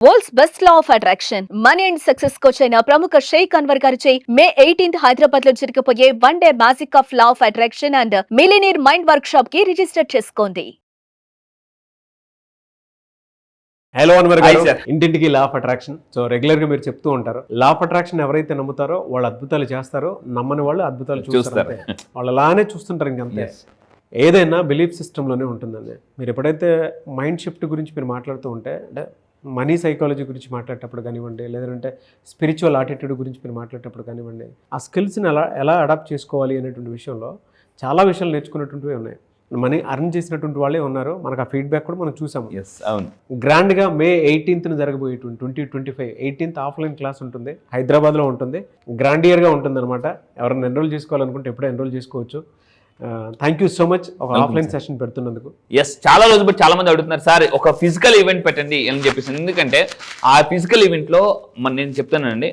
World's best law of attraction money and success coach అయిన ప్రముఖ షేక్ అన్వర్ గారిచే మే 18th హైదరాబాద్ లో జరగబోయే 1 day magic of law of attraction and millionaire mind work shop కి register చేసుకోండి. Hello Anwar గారు, ఇంటింటికి law of attraction. So regular గా మీరు చెప్తూ ఉంటారు, లా ఆఫ్ అట్రాక్షన్ ఎవరైతే నమ్ముతారో వాళ్ళు అద్భుతాలు చేస్తారో, నమ్మని వాళ్ళు అద్భుతాలు చూస్తారు. వాళ్ళు అలానే చూస్తుంటారు. ఇంకంతే, ఏదైనా బిలీఫ్ సిస్టంలోనే ఉంటుందండి. మీరు ఎప్పుడైతే మైండ్ షిఫ్ట్ గురించి మీరు మాట్లాడుతూ ఉంటే, అంటే మనీ సైకాలజీ గురించి మాట్లాడేటప్పుడు కానివ్వండి, లేదంటే స్పిరిచువల్ ఆటిట్యూడ్ గురించి మీరు మాట్లాడేటప్పుడు కానివ్వండి, ఆ స్కిల్స్ని ఎలా అడాప్ట్ చేసుకోవాలి అనేటువంటి విషయంలో చాలా విషయాలు నేర్చుకున్నటువంటివి ఉన్నాయి. మనీ అర్న్ చేసినటువంటి వాళ్ళే ఉన్నారు. మనకు ఆ ఫీడ్బ్యాక్ కూడా మనం చూసాము. అవును, గ్రాండ్గా మే 18th జరగబోయేటువంటి 2025 18th ఆఫ్లైన్ క్లాస్ ఉంటుంది, హైదరాబాద్లో ఉంటుంది. గ్రాండ్ ఇయర్గా ఉంటుంది అనమాట. ఎవరైనా ఎన్రోల్ చేసుకోవాలనుకుంటే ఎప్పుడే ఎన్రోల్ చేసుకోవచ్చు. థ్యాంక్ యూ సో మచ్ ఒక ఆఫ్లైన్ సెషన్ పెడుతున్నందుకు. చాలా రోజులు బట్టి చాలా మంది అడుగుతున్నారు, సార్ ఒక ఫిజికల్ ఈవెంట్ పెట్టండి అని చెప్పేసి. ఎందుకంటే ఆ ఫిజికల్ ఈవెంట్లో నేను చెప్తానండి,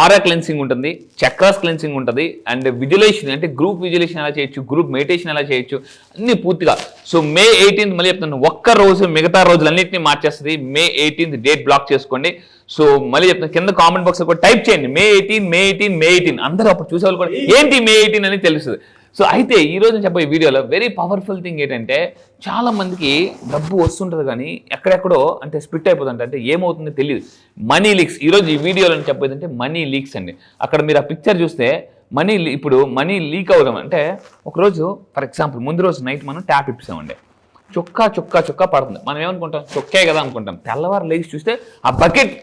ఆరా క్లెన్సింగ్ ఉంటుంది, చక్రాస్ క్లెన్సింగ్ ఉంటుంది, అండ్ విజులేషన్ అంటే గ్రూప్ విజులేషన్ ఎలా చేయొచ్చు, గ్రూప్ మెడిటేషన్ ఎలా చేయొచ్చు, అన్ని పూర్తిగా. సో మే 18th మళ్ళీ చెప్తాను, ఒక్క రోజు మిగతా రోజులన్నింటినీ మార్చేస్తుంది. మే 18th డేట్ బ్లాక్ చేసుకోండి. సో మళ్ళీ చెప్తాను, కింద కామెంట్ బాక్స్ కూడా టైప్ చేయండి మే 18 అందరూ అప్పుడు చూసేవాళ్ళు కూడా ఏంటి మే 18 అని తెలుస్తుంది. సో అయితే ఈ రోజు చెప్పే వీడియోలో వెరీ పవర్ఫుల్ థింగ్ ఏంటంటే, చాలా మందికి డబ్బు వస్తుంటుంది కానీ ఎక్కడెక్కడో అంటే స్ప్లిట్ అయిపోతుంది. అంటే ఏమవుతుందో తెలియదు. Money leaks. ఈరోజు ఈ వీడియోలో చెప్పేది అంటే మనీ లీక్స్ అండి. అక్కడ మీరు ఆ పిక్చర్ చూస్తే ఇప్పుడు మనీ లీక్ అవ్వడం అంటే, ఒకరోజు ఫర్ ఎగ్జాంపుల్ ముందు రోజు నైట్ మనం ట్యాప్ ఇప్పిస్తామండి, చుక్క పడుతుంది. మనం ఏమనుకుంటాం, చొక్కే కదా అనుకుంటాం. తెల్లవారు లేచి చూస్తే ఆ బకెట్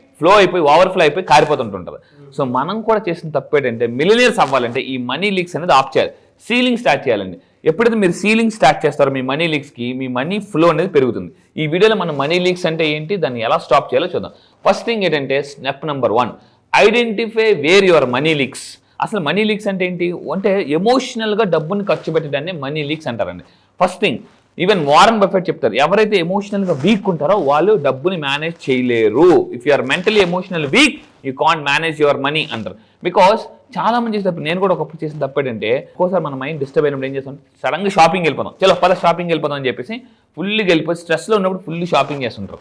ఓవర్ఫ్లో అయిపోయి కారిపోతుంటుంటుంది. సో మనం కూడా చేసిన తప్పు ఏంటంటే, మిలియనీర్స్ అవ్వాలంటే ఈ మనీ లీక్స్ అనేది ఆఫ్ చేయాలి. సీలింగ్ స్టార్ట్ చేయాలండి. ఎప్పుడైతే మీరు సీలింగ్ స్టార్ట్ చేస్తారో మీ మనీ లీక్స్కి, మీ మనీ ఫ్లో అనేది పెరుగుతుంది. ఈ వీడియోలో మనం మనీ లీక్స్ అంటే ఏంటి, దాన్ని ఎలా స్టాప్ చేయాలో చూద్దాం. ఫస్ట్ థింగ్ ఏంటంటే, step number 1, identify where your money leaks. అసలు మనీ లీక్స్ అంటే ఏంటి అంటే, ఎమోషనల్గా డబ్బుని ఖర్చు పెట్టడాన్ని మనీ లీక్స్ అంటారండి. First thing, even Warren Buffett చెప్తారు, ఎవరైతే ఎమోషనల్గా వీక్ ఉంటారో వాళ్ళు డబ్బుని మేనేజ్ చేయలేరు. If you are mentally emotional weak, you can't manage your money అంటారు. బికాస్ చాలా మంది చేసే తప్పు, నేను కూడా ఒకప్పుడు చేసిన తప్పు ఏంటంటే, ఒక్కోసారి మన మైండ్ డిస్టర్బ్ అయినప్పుడు ఏం చేస్తాం, సడన్గా షాపింగ్ వెళ్ళిపోతాం. చలో పద షాపింగ్ వెళ్ళిపోతాం అని చెప్పేసి ఫుల్గా వెళ్ళిపోయి స్ట్రెస్లో ఉన్నప్పుడు ఫుల్ షాపింగ్ చేస్తుంటారు.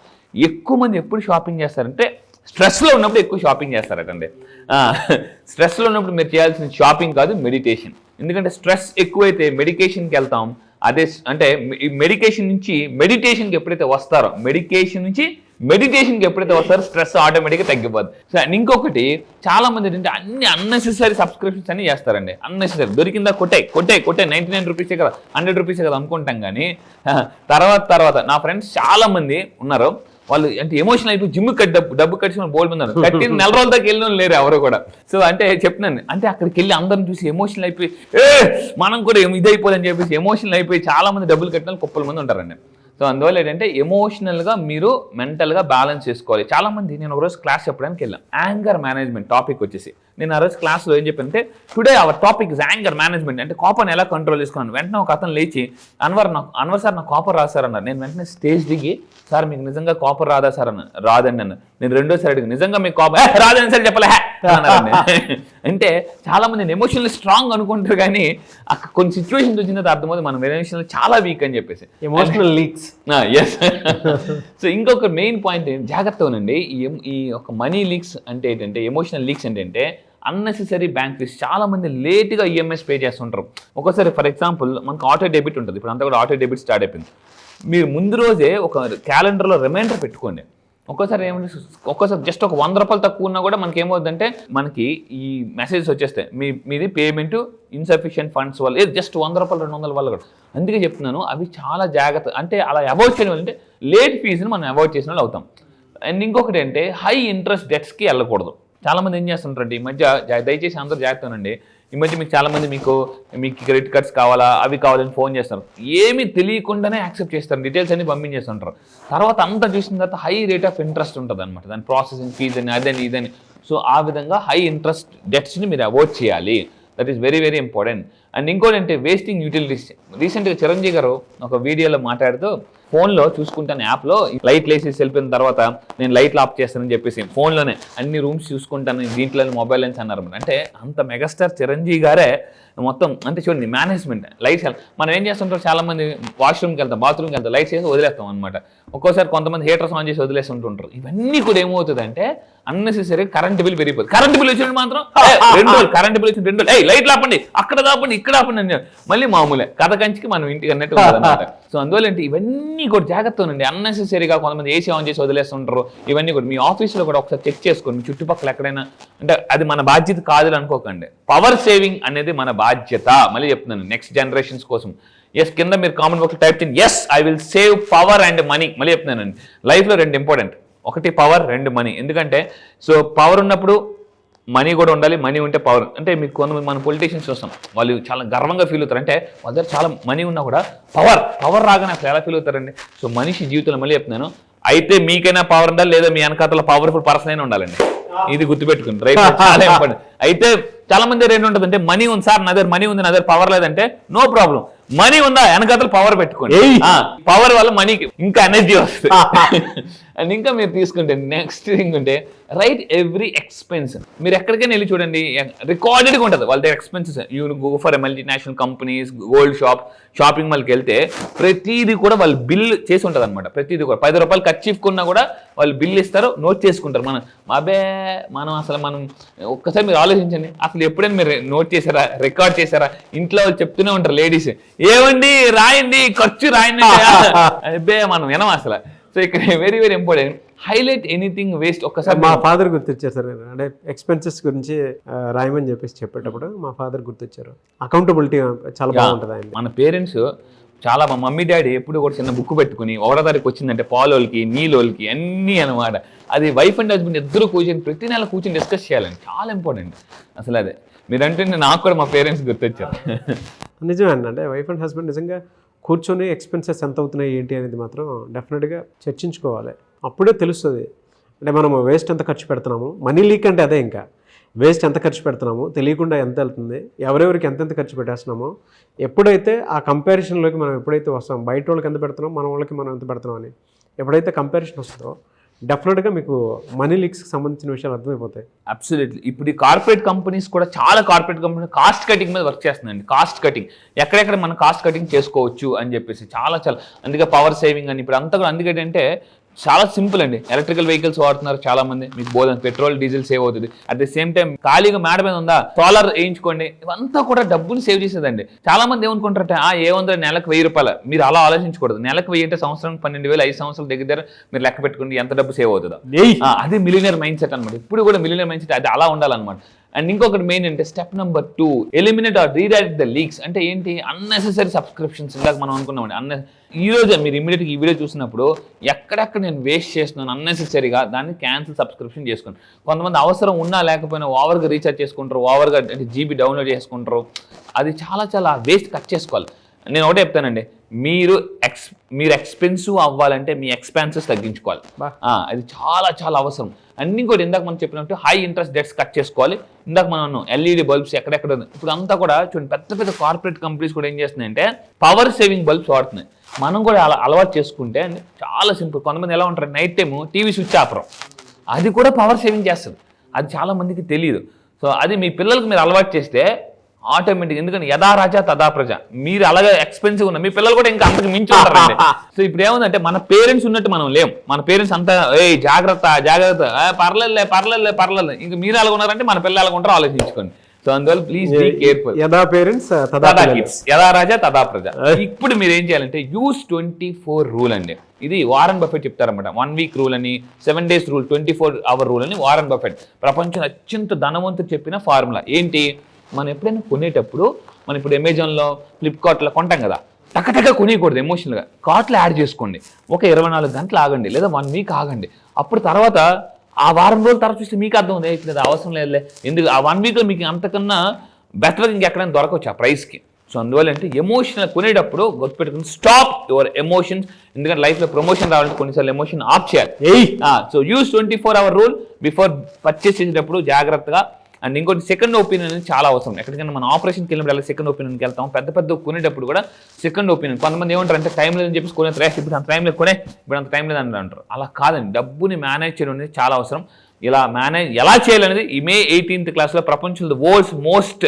ఎక్కువ మంది ఎప్పుడు షాపింగ్ చేస్తారంటే, స్ట్రెస్లో ఉన్నప్పుడు ఎక్కువ షాపింగ్ చేస్తారటండి. స్ట్రెస్లో ఉన్నప్పుడు మీరు చేయాల్సిన షాపింగ్ కాదు, మెడిటేషన్. ఎందుకంటే స్ట్రెస్ ఎక్కువైతే మెడికేషన్కి వెళ్తాం. అదే అంటే మెడికేషన్ నుంచి మెడిటేషన్కి ఎప్పుడైతే వస్తారో, మెడిటేషన్కి ఎప్పుడైతే వస్తారో స్ట్రెస్ ఆటోమేటిక్గా తగ్గిపోద్ది. సో అండ్ ఇంకొకటి, చాలా మంది ఏంటంటే అన్ని అన్నెసెసరీ సబ్స్క్రిప్షన్స్ అన్ని చేస్తారండి. అన్నెసెసరీ కొట్టే 99 రూపీసే కదా, 100 రూపీసే కదా అనుకుంటాం. కానీ తర్వాత నా ఫ్రెండ్స్ చాలా మంది ఉన్నారు, వాళ్ళు అంటే ఎమోషనల్ అయిపోయి జిమ్ డబ్బు కట్టిన బోల్డ్ ఉన్నారు, కట్టిన నెల రోజుల దాకా వెళ్ళిన లేరు ఎవరు కూడా. సో అంటే చెప్తున్నాను, అంటే అక్కడికి వెళ్ళి అందరిని చూసి ఎమోషనల్ అయిపోయి మనం కూడా ఇదైపోదని చెప్పేసి ఎమోషనల్ అయిపోయి చాలా మంది డబ్బులు కట్టిన కుప్పల మంది ఉంటారండి. సో అందువల్ల ఏంటంటే, ఎమోషనల్గా మీరు మెంటల్గా బ్యాలెన్స్ చేసుకోవాలి. చాలామంది, నేను ఒకరోజు క్లాస్ చెప్పడానికి వెళ్ళాను, యాంగర్ మేనేజ్మెంట్ టాపిక్ వచ్చేసి. నేను ఆ రోజు క్లాస్లో ఏం చెప్పంటే, today our topic is anger management. అంటే కోపాన్ని ఎలా కంట్రోల్ చేసుకోవాలి. వెంటనే ఒక అతను లేచి, అన్వర్ సార్ నాకు కోపం రాదు సార్ అన్నారు. నేను వెంటనే స్టేజ్ దిగి, సార్ మీకు నిజంగా కోపం రాదా సార్ అన్న. రాదండి అన్న. నేను రెండోసారి అడిగి, నిజంగా మీకు కోపం రాదని సార్ చెప్పలే అన్నారండి. అంటే చాలా మంది నేను ఎమోషనల్ స్ట్రాంగ్ అనుకుంటారు, కానీ అక్కడ కొన్ని సిచ్యువేషన్స్ వచ్చిన తర్వాత అర్థమవుతుంది మనం ఎమోషనల్ చాలా వీక్ అని చెప్పేసి. Emotional leaks. ఎస్. సో ఇంకొక మెయిన్ పాయింట్ జాగ్రత్తగా ఉండండి. ఈ ఒక మనీ లీక్స్ అంటే ఏంటంటే, ఎమోషనల్ లీక్స్ ఏంటంటే అన్నెసెసరీ బ్యాంక్ ఫీస్. చాలా మంది లేట్గా ఈఎంఐస్ పే చేస్తుంటారు. ఒక్కోసారి ఫర్ ఎగ్జాంపుల్ మనకు ఆటో డెబిట్ ఉంటుంది, ఇప్పుడు అంతా కూడా ఆటో డెబిట్ స్టార్ట్ అయిపోయింది. మీరు ముందు రోజే ఒక క్యాలెండర్లో రిమైండర్ పెట్టుకోండి. ఒక్కోసారి జస్ట్ ఒక 100 రూపాయలు తక్కువ ఉన్నా కూడా మనకి ఏమవుతుందంటే, మనకి ఈ మెసేజెస్ వచ్చేస్తాయి, మీది పేమెంట్ ఇన్సఫిషియెంట్ ఫండ్స్ వల్ల, జస్ట్ 100 రూపాయలు 200 వల్ల కూడా. అందుకే చెప్తున్నాను, అవి చాలా జాగ్రత్త. అంటే అలా అవాయిడ్ చేయడం అంటే లేట్ ఫీజుని మనం అవాయిడ్ చేసిన వాళ్ళు అవుతాం. అండ్ ఇంకొకటి అంటే, హై ఇంట్రెస్ట్ డెట్స్కి వెళ్ళకూడదు. చాలామంది ఏం చేస్తుంటారంటే, ఈ మధ్య దయచేసి అందరూ జాగ్రత్తనండి. ఈ మధ్య మీకు చాలామంది మీకు క్రెడిట్ కార్డ్స్ కావాలా, అవి కావాలని ఫోన్ చేస్తారు. ఏమీ తెలియకుండానే యాక్సెప్ట్ చేస్తారు, డీటెయిల్స్ అన్ని పంపించేస్తుంటారు. తర్వాత అంతా చూసిన తర్వాత హై రేట్ ఆఫ్ ఇంట్రెస్ట్ ఉంటుంది అనమాట, దాని ప్రాసెసింగ్ ఫీజ్ అని అదని ఇదని. సో ఆ విధంగా హై ఇంట్రెస్ట్ డెట్స్ని మీరు అవాయిడ్ చేయాలి. That is very very important. And ఇంకోటి అంటే, వేస్టింగ్ యూటిలిటీస్. రీసెంట్గా చిరంజీవి గారు ఒక వీడియోలో మాట్లాడుతూ, ఫోన్లో చూసుకుంటాను, యాప్లో లైట్లు వేసి వెళ్ళిపోయిన తర్వాత నేను లైట్లు ఆఫ్ చేస్తానని చెప్పేసి ఫోన్లోనే అన్ని రూమ్స్ చూసుకుంటాను, దీంట్లో మొబైల్ లెన్స్ అన్నారు. అంటే అంత మెగాస్టార్ చిరంజీవి గారే మొత్తం అంటే చూడండి మేనేజ్మెంట్ లైట్స్. మనం ఏం చేస్తుంటారు, చాలా మంది వాష్రూమ్కి వెళ్తాం, బాత్రూమ్కి వెళ్తాం, లైట్స్ వేసి వదిలేస్తాం అనమాట. ఒక్కోసారి కొంతమంది హీటర్స్ ఆన్ చేసి వదిలేస్తుంటుంటారు. ఇవన్నీ కూడా ఏమవుతుంది అంటే అన్నెసెసరీ కరెంట్ బిల్ పెరిగిపోతుంది. కరెంట్ బిల్ వచ్చినప్పుడు మాత్రం 2 రోజులు కరెంట్ బిల్ వచ్చి 2 రోజులు లైట్లు ఆపండి, అక్కడ దాపండి, ఇక్కడ ఆపండి అని మళ్ళీ మామూలే కథ కంచికి మనం ఇంటికి అన్నట్టు అనమాట. సో అందువల్ల ఏంటి ఇవన్నీ కూడా జాగ్రత్త ఉండండి. అన్నెసెసరీగా కొంతమంది ఏసీ ఆన్ చేసి వదిలేస్తుంటారు. ఇవన్నీ కూడా మీ ఆఫీస్లో కూడా ఒకసారి చెక్ చేసుకోండి, మీ చుట్టుపక్కల ఎక్కడైనా. అంటే అది మన బాధ్యత కాదు అనుకోకండి. పవర్ సేవింగ్ అనేది మన బాధ్యత. మళ్ళీ చెప్తున్నాను నెక్స్ట్ జనరేషన్స్ కోసం. ఎస్ కింద మీరు కామెంట్ బాక్స్ టైప్ చేయండి, yes I will save power and money. మళ్ళీ చెప్తున్నానండి, లైఫ్లో 2 ఇంపార్టెంట్, ఒకటి పవర్, 2 మనీ. ఎందుకంటే సో పవర్ ఉన్నప్పుడు మనీ కూడా ఉండాలి, మనీ ఉంటే పవర్. అంటే మీకు కొంతమంది మన పొలిటీషియన్స్ చూస్తాం, వాళ్ళు చాలా గర్వంగా ఫీల్ అవుతారు. అంటే వాళ్ళ దగ్గర చాలా మనీ ఉన్నా కూడా పవర్ రాగానే అసలు ఎలా ఫీల్ అవుతారండి. సో మనిషి జీవితంలో మళ్ళీ చెప్తున్నాను, అయితే మీకైనా పవర్ ఉండాలి, లేదా మీ వెనకాతల పవర్ఫుల్ పర్సన్ అయినా ఉండాలండి. ఇది గుర్తుపెట్టుకుంటారు, రైట్? చాలా ఇంపార్టెంట్. అయితే చాలా మంది దగ్గర ఏంటి అంటే మనీ ఉంది సార్, నా దగ్గర మనీ ఉంది, నా దగ్గర పవర్ లేదంటే నో ప్రాబ్లం. మనీ ఉందా, వెనకాతలు పవర్ పెట్టుకోండి. పవర్ వల్ల మనీకి ఇంకా ఎనర్జీ వస్తుంది. అండ్ ఇంకా మీరు తీసుకుంటే నెక్స్ట్ థింగ్ ఉంటే రైట్ ఎవ్రీ ఎక్స్పెన్స్. మీరు ఎక్కడికైనా వెళ్ళి చూడండి, రికార్డెడ్గా ఉంటుంది వాళ్ళ దగ్గర expenses. You go for multinational companies, gold shopping మాల్కి వెళ్తే ప్రతిదీ కూడా వాళ్ళు బిల్ చేసి ఉంటుంది అనమాట. ప్రతిదీ కూడా 10 రూపాయలు ఖర్చుకున్నా కూడా వాళ్ళు బిల్ ఇస్తారు, నోట్ చేసుకుంటారు. మనం ఒక్కసారి మీరు ఆలోచించండి, అసలు ఎప్పుడైనా మీరు నోట్ చేశారా, రికార్డ్ చేశారా? ఇంట్లో వాళ్ళు చెప్తూనే ఉంటారు లేడీస్, ఏమండి రాయండి, ఖర్చు రాయండి. అబ్బే మనం వినం అసలు. సో ఇక్కడ very very important, highlight anything waste. ఒక్కసారి మా ఫాదర్ గుర్తొచ్చారు సార్, అంటే ఎక్స్పెన్సెస్ గురించి రాయమని చెప్పేటప్పుడు మా ఫాదర్ గుర్తొచ్చారు. అకౌంటబిలిటీ చాలా బాగుంటుంది ఆయన. మన పేరెంట్స్ చాలా, మా మమ్మీ డాడీ ఎప్పుడు కూడా చిన్న బుక్ పెట్టుకుని 1వ తారీఖు వచ్చిందంటే పాలోళ్ళకి నీళ్ళోళ్ళకి అన్నీ అనమాట. అది వైఫ్ అండ్ హస్బెండ్ ఇద్దరు కూర్చొని ప్రతి నెల కూర్చొని డిస్కస్ చేయాలండి, చాలా ఇంపార్టెంట్ అసలు. అదే మీరంటే నాకు కూడా మా పేరెంట్స్ గుర్తొచ్చారు. నిజమే అండి, అంటే వైఫ్ అండ్ హస్బెండ్ నిజంగా కూర్చొని ఎక్స్పెన్సెస్ ఎంత అవుతున్నాయి ఏంటి అనేది మాత్రం డెఫినెట్గా చర్చించుకోవాలి. అప్పుడే తెలుస్తుంది, అంటే మనం వేస్ట్ ఎంత ఖర్చు పెడుతున్నాము. మనీ లీక్ అంటే అదే, ఇంకా వేస్ట్ ఎంత ఖర్చు పెడుతున్నాము, తెలియకుండా ఎంత వెళ్తుంది, ఎవరెవరికి ఎంతెంత ఖర్చు పెట్టేస్తున్నామో. ఎప్పుడైతే ఆ కంపారిజన్లోకి మనం ఎప్పుడైతే వస్తాం, బయట వాళ్ళకి ఎంత పెడుతున్నాం, మన వాళ్ళకి మనం ఎంత పెడుతున్నాం అని ఎప్పుడైతే కంపారిజన్ వస్తుందో డెఫినెట్గా మీకు మనీ లీక్స్కి సంబంధించిన విషయాలు అర్థమైపోతాయి. అబ్సల్యూట్లీ. ఇప్పుడు ఈ కార్పొరేట్ కంపెనీస్ కూడా చాలా కార్పొరేట్ కంపెనీ కాస్ట్ కటింగ్ మీద వర్క్ చేస్తుందండి. కాస్ట్ కటింగ్ ఎక్కడెక్కడ మనం కాస్ట్ కటింగ్ చేసుకోవచ్చు అని చెప్పేసి చాలా అందుకే పవర్ సేవింగ్ అని ఇప్పుడు అంతా కూడా. అందుకంటే చాలా సింపుల్ అండి, ఎలక్ట్రికల్ వెహికల్స్ వాడుతున్నారు చాలా మంది, మీకు బోధన పెట్రోల్ డీజిల్ సేవ్ అవుతుంది. అట్ ది సేమ్ టైం ఖాళీగా మేడ మీద ఉందా సోలార్ వేయించుకోండి, ఇవంతా కూడా డబ్బులు సేవ్ చేసేదండి. చాలా మంది ఏమనుకుంటారంటే ఏముందో నెలకు 1000 రూపాయలు. మీరు అలా ఆలోచించకూడదు. నెలకు 1000 అంటే సంవత్సరం 12,000, 5 సంవత్సరాల దగ్గర మీరు లెక్క పెట్టుకోండి ఎంత డబ్బు సేవ్ అవుతుందో. అది మిలియనర్ మైండ్ సెట్ అనమాట. ఇప్పుడు కూడా మిలియనర్ మైండ్ సెట్ అది అలా ఉండాలన్నమాట. అండ్ ఇంకొకటి మెయిన్ అంటే step number 2, eliminate or redirect the leaks. అంటే ఏంటి, అన్నెసెసరీ సబ్స్క్రిప్షన్స్. ఇందాక మనం అనుకున్నామండి, ఈ రోజు మీరు ఇమీడియట్గా ఈ వీడియో చూసినప్పుడు ఎక్కడెక్కడ నేను వేస్ట్ చేస్తున్నాను అన్నెసెసరీగా దాన్ని క్యాన్సిల్ సబ్స్క్రిప్షన్ చేసుకోండి. కొంతమంది అవసరం ఉన్నా లేకపోయినా ఓవర్గా రీఛార్జ్ చేసుకుంటారు, ఓవర్గా అంటే జీబీ డౌన్లోడ్ చేసుకుంటారు. అది చాలా వేస్ట్ కట్ చేసుకోవాలి. నేను ఒకటే చెప్తానండి, మీరు ఎక్స్పెన్సివ్ అవ్వాలంటే మీ ఎక్స్పెన్సెస్ తగ్గించుకోవాలి. అది చాలా అవసరం. అన్నీ కూడా ఇందాక మనం చెప్పినట్టు హై ఇంట్రెస్ట్ డెట్స్ కట్ చేసుకోవాలి. ఇందాక మనం ఎల్ఈడి బల్బ్స్ ఎక్కడెక్కడ ఉంది. ఇప్పుడు అంతా కూడా చూడండి, పెద్ద కార్పొరేట్ కంపెనీస్ కూడా ఏం చేస్తున్నాయంటే పవర్ సేవింగ్ బల్బ్స్ వాడుతున్నాయి. మనం కూడా అలా అలవాటు చేసుకుంటే అండి చాలా సింపుల్. కొంతమంది ఎలా ఉంటారు, నైట్ టైము టీవీ స్విచ్ ఆపరం, అది కూడా పవర్ సేవింగ్ చేస్తుంది. అది చాలా మందికి తెలియదు. సో అది మీ పిల్లలకు మీరు అలవాటు చేస్తే ఆటోమేటిక్, ఎందుకంటే యథా రాజా తదా ప్రజ. మీరు అలాగే ఎక్స్పెన్సివ్ ఉన్న మీ పిల్లలు కూడా ఇంకా అంతకు మించి ఉంటారండి. సో ఇప్పుడు ఏముందంటే మన పేరెంట్స్ ఉన్నట్టు మనం లేం. మన పేరెంట్స్ అంతా జాగ్రత్త పర్లేదు. ఇంకా మీరు అలాగ ఉన్నారంటే మన పిల్లలు అలాగ ఉంటారో ఆలోచించుకోండి. సో అందువల్ల ప్లీజ్ బీ కేర్ఫుల్. యథా పేరెంట్స్ యథా రాజా తదా ప్రజ. ఇప్పుడు మీరు ఏం చేయాలంటే యూస్ 24 రూల్ అండి. ఇది వారన్ బఫెట్ చెప్తారన్నమాట. 1 వీక్ రూల్ అని, 7 డేస్ రూల్, 24 అవర్ రూల్ అని వారన్ బఫెట్ ప్రపంచం అత్యంత ధనవంతుడు చెప్పిన ఫార్ములా. ఏంటి, మనం ఎప్పుడైనా కొనేటప్పుడు మనం ఇప్పుడు అమెజాన్లో, ఫ్లిప్కార్ట్లో కొంటాం కదా, టక్కటక్క కొనేయకూడదు. ఎమోషనల్గా కార్ట్లో యాడ్ చేసుకోండి. ఒక 24 గంటలు ఆగండి, లేదా 1 వీక్ ఆగండి. అప్పుడు తర్వాత ఆ వారం రోజుల తర్వాత చూస్తే మీకు అర్థం ఉంది, ఇప్పుడు అది అవసరం లేదులే. ఎందుకు ఆ 1 వీక్లో మీకు అంతకన్నా బెటర్ ఇంకెక్కడైనా దొరకవచ్చు ఆ ప్రైస్కి. సో అందువల్ల అంటే ఎమోషనల్ కొనేటప్పుడు గుర్తుపెట్టుకుని స్టాప్ యువర్ ఎమోషన్స్. ఎందుకంటే లైఫ్లో ప్రమోషన్ రావాలంటే కొన్నిసార్లు ఎమోషన్ ఆఫ్ చేయాలి. So use 24 hour rule. Before purchase చేసేటప్పుడు జాగ్రత్తగా అండ్ ఇంకోటి సెకండ్ ఒపీనియన్ అనేది చాలా అవసరం. ఎక్కడికైనా మనం ఆపరేషన్కి వెళ్ళినప్పుడు సెకండ్ ఒపీనియన్కి వెళ్తాం, పెద్ద కొనేటప్పుడు కూడా సెకండ్ ఒపీనియన్. కొంతమంది ఏమంటారు అంటే టైం లేదని చెప్పి కొనే ఇప్పుడు అంత టైం లేదు కొనే, ఇప్పుడు అంత టైం లేదని అంటారు. అలా కాదండి, డబ్బుని మేనేజ్ చేయడం అనేది చాలా అవసరం. ఇలా మేనేజ్ ఎలా చేయాలనేది ఈ May 18th క్లాస్లో ప్రపంచంలో world's most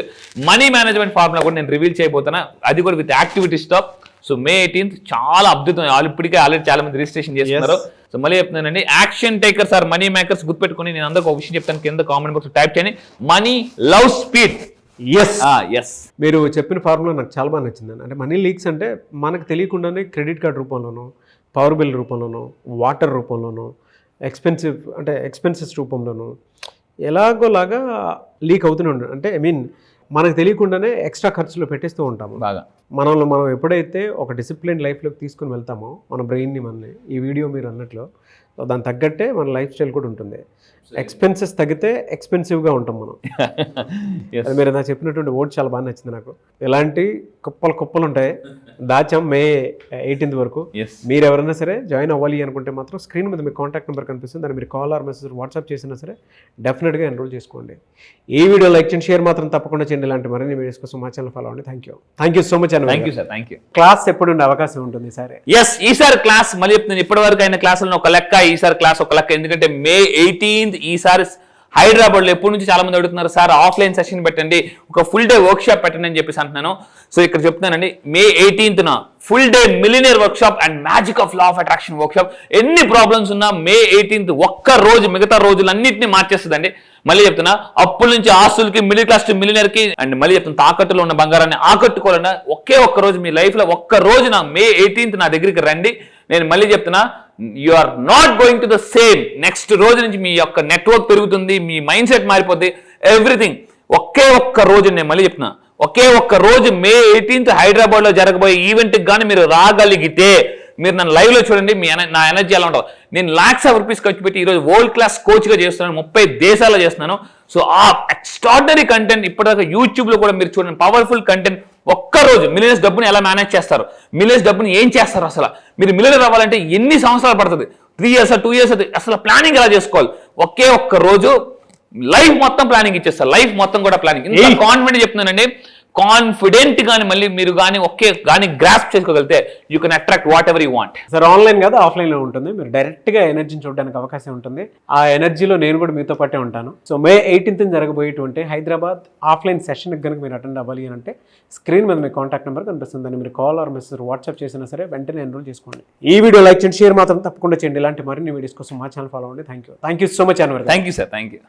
money management formula కూడా నేను రివీల్ చేయబోతున్నా, అది కూడా విత్ యాక్టివిటీస్తో. సో May 18th చాలా అద్భుతం. ఇప్పటికే ఆల్రెడీ చాలా మంది రిజిస్ట్రేషన్ చేస్తున్నారు. సో మళ్ళీ చెప్తున్నానండి, action takers are money makers గుర్తుపెట్టుకుని నేను అందరికీ ఒక విషయం చెప్తాను, కింద కామెంట్ బాక్స్ టైప్ చేయండి, మనీ లవ్ స్పీడ్. ఎస్ మీరు చెప్పిన ఫార్ములా నాకు చాలా బాగా నచ్చిందండి. అంటే మనీ లీక్స్ అంటే మనకు తెలియకుండానే క్రెడిట్ కార్డ్ రూపంలోనో, పవర్ బిల్ రూపంలోనో, వాటర్ రూపంలోనో, ఎక్స్పెన్సెస్ రూపంలోనూ ఎలాగోలాగా లీక్ అవుతూనే ఉంటుంది. అంటే మనకు తెలియకుండానే ఎక్స్ట్రా ఖర్చులు పెట్టేస్తూ ఉంటాము బాగా. మనం ఎప్పుడైతే ఒక డిసిప్లిన్ లైఫ్లోకి తీసుకుని వెళ్తామో మన బ్రెయిన్ని, ఈ వీడియో మీరు అన్నట్లు దానికి తగ్గట్టే మన లైఫ్ స్టైల్ కూడా ఉంటుంది. ఎక్స్పెన్సెస్ తగ్గితే ఎక్స్పెన్సివ్గా ఉంటాం మనం. అది మీరు నాకు చెప్పినటువంటి ఓట్ చాలా బాగా నచ్చింది నాకు. ఎలాంటి కుప్పలు ఉంటాయి, దాచాం May 18th వరకు. మీరు ఎవరైనా సరే జాయిన్ అవ్వాలి అనుకుంటే మాత్రం స్క్రీన్ మీద మీ కాంటాక్ట్ నెంబర్ కనిపిస్తుంది, దాన్ని మీరు కాల్ ఆర్ మెసేజ్ వాట్సాప్ చేసినా సరే డెఫినెట్గా ఎన్రోల్ చేసుకోండి. ఈ వీడియో లైక్ చేయండి, షేర్ మాత్రం తప్పకుండా చేయండి. ఇలాంటి మరిన్ని వీడియోస్ కోసం మా ఛానల్ ఫాలో అవ్వండి. థ్యాంక్ యూ సో మచ్ అండి. Thank you sir, thank you. Class ఎప్పుడు ఉండే అవకాశం ఉంటుంది సరే? ఎస్, ఈసారి క్లాస్ మళ్ళీ చెప్తున్నాను, ఇప్పటి వరకు అయిన క్లాసులను ఒక లెక్క, ఈసారి క్లాస్ ఒక లెక్క. ఎందుకంటే May 18th ఈసారి హైదరాబాద్లో ఎప్పటి నుంచి చాలా మంది అడుగుతున్నారు, సార్ ఆఫ్లైన్ సెషన్ పెట్టండి, ఒక ఫుల్ డే వర్క్ షాప్ పెట్టండి అని చెప్పేసి అంటున్నాను. సో ఇక్కడ చెప్తున్నానండి, May 18th full day millionaire work shop and magic of law of attraction work shop. ఎన్ని ప్రాబ్లమ్స్ ఉన్నా May 18th ఒక్క రోజు మిగతా రోజులన్నింటినీ మార్చేస్తుందండి. మళ్ళీ చెప్తున్నా, అప్పుల నుంచి ఆస్తులకి, మిడిల్ క్లాస్ టు మిలినియర్ కి, అండ్ మళ్ళీ చెప్తున్నా తాకట్టులో ఉన్న బంగారాన్ని ఆకట్టుకోవాలన్నా ఒకే ఒక్క రోజు మీ లైఫ్ లో ఒక్క రోజు May 18th నా దగ్గరికి రండి. నేను మళ్ళీ చెప్తున్నా, you are not going to the same. Next రోజు నుంచి మీ యొక్క నెట్వర్క్ పెరుగుతుంది, మీ మైండ్ సెట్ మారిపోద్ది, ఎవ్రీథింగ్. ఒకే ఒక్క రోజు, నేను మళ్ళీ చెప్తున్నా, ఒకే ఒక్క రోజు May 18th హైదరాబాద్ లో జరగబోయే ఈవెంట్ కి కానీ మీరు రాగలిగితే, మీరు నన్ను లైవ్ లో చూడండి, నా ఎనర్జీ ఎలా ఉంటుంది. నేను lakhs of rupees ఖర్చు పెట్టి ఈరోజు వరల్డ్ క్లాస్ కోచ్ గా చేస్తున్నాను, 30 దేశాల్లో చేస్తున్నాను. సో ఆ ఎక్స్ట్రాడినరీ కంటెంట్ ఇప్పటిదాకా యూట్యూబ్ లో కూడా మీరు చూడండి, పవర్ఫుల్ కంటెంట్. ఒక్కరోజు మిలియన్స్ డబ్బుని ఎలా మేనేజ్ చేస్తారు, మిలియన్స్ డబ్బుని ఏం చేస్తారు, అసలు మీరు మిలియనర్ అవ్వాలంటే ఎన్ని సంవత్సరాలు పడుతుంది, 3 years 2 years, అసలు ప్లానింగ్ ఎలా చేసుకోవాలి. ఒకే ఒక్క రోజు లైఫ్ మొత్తం ప్లానింగ్ ఇచ్చేస్తారు, లైఫ్ మొత్తం కూడా ప్లానింగ్. ఇంత కాన్ఫిడెంట్ చెప్తున్నానండి, కాన్ఫిడెంట్ గాని మళ్ళీ మీరు కానీ ఒకే కానీ గ్రాస్ప్ చేసుకోగలిగితే you can attract what ever you want. Sir online కాదు ఆఫ్లైన్ లో ఉంటుంది, మీరు డైరెక్ట్ గా ఎనర్జీని చూడడానికి అవకాశం ఉంటుంది. ఆ ఎనర్జీలో నేను కూడా మీతో పాటే ఉంటాను. సో May 18th జరగబోయేటువంటి హైదరాబాద్ ఆఫ్లైన్ సెషన్ కనుక మీరు అటెండ్ అవ్వాలి అని అంటే స్క్రీన్ మీద మీ కాంటాక్ట్ నెంబర్ కనిపిస్తుంది, దాన్ని మీరు కాల్ ఆర్ మెసేజ్ వాట్సాప్ చేసినా సరే వెంటనే ఎన్రోల్ చేసుకోండి. ఈ వీడియో లైక్ చేయండి, షేర్ మాత్రం తప్పకుండా చేయండి. ఇలాంటి మరిన్ని వీడియోస్ కోసం మా ఛానల్ ఫాలో అవ్వండి. Thank you so much Anwar. Thank you sir, thank you.